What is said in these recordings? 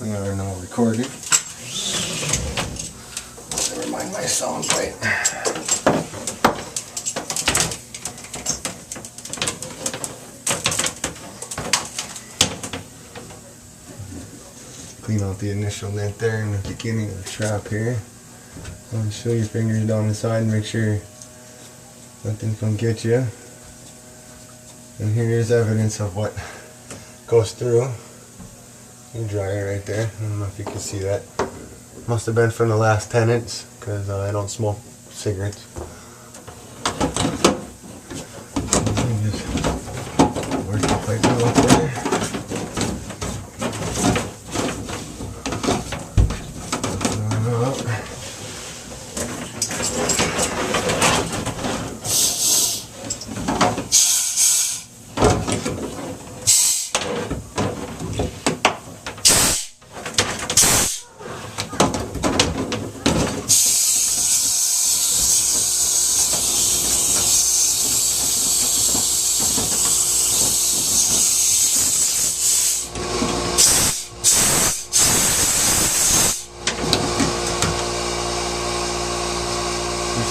We are now recording. Never mind my sound bite. Clean out the initial lint there in the beginning of the strap here. Show your fingers down the side and make sure nothing can get you. And here is evidence of what goes through. You dry it right there. I don't know if you can see that. Must have been from the last tenants because I don't smoke cigarettes. Just work the pipe out there.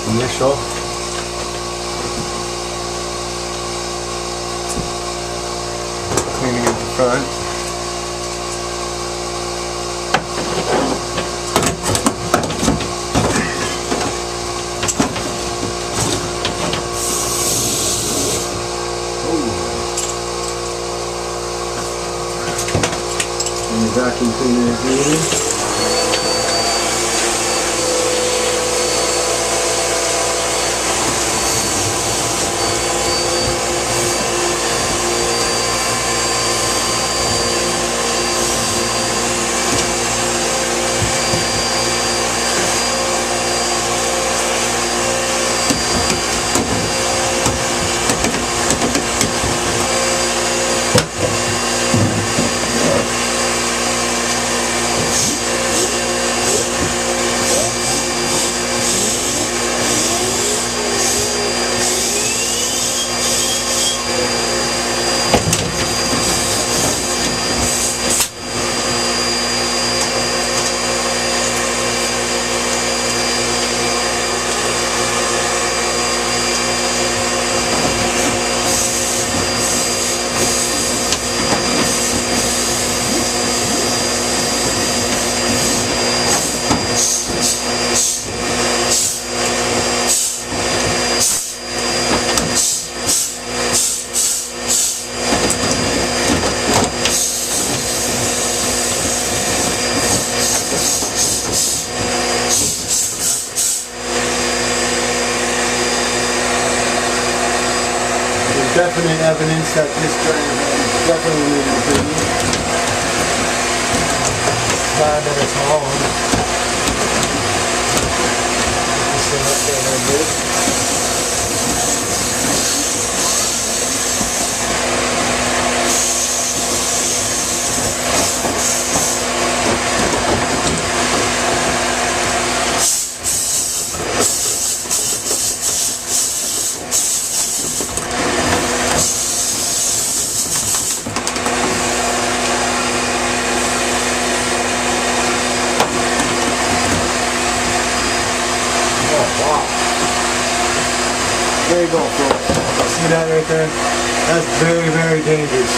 Initial. Cleaning at the front. And the vacuum cleaner is needed. Definite evidence that this drain definitely needed cleaning. Glad that it's all on. Put this thing up there a little bit. There you go, folks. See that right there? That's very, very dangerous.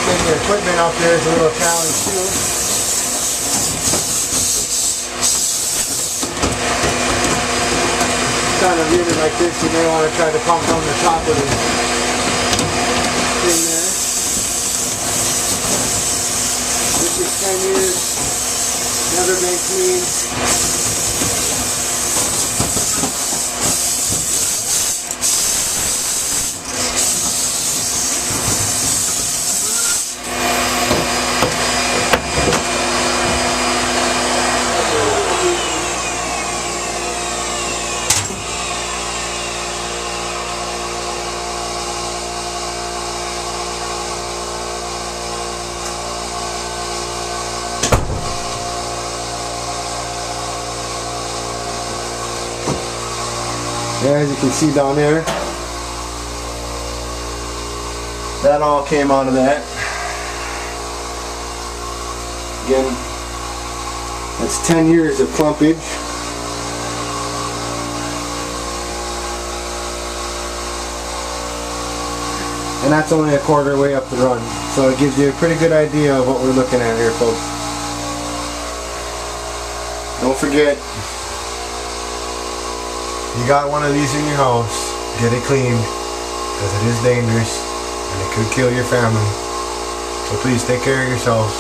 Getting your equipment up there is a little challenge too. Kind of unit like this, you may want to try to pump on the top of the thing there. This is 10 years, never been cleaned. As you can see down there, that all came out of that. Again, that's 10 years of clumpage. And that's only a quarter way up the run. So it gives you a pretty good idea of what we're looking at here, folks. Don't forget, you got one of these in your house, get it cleaned, because it is dangerous and it could kill your family. So please take care of yourselves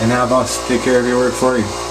and have us take care of your work for you.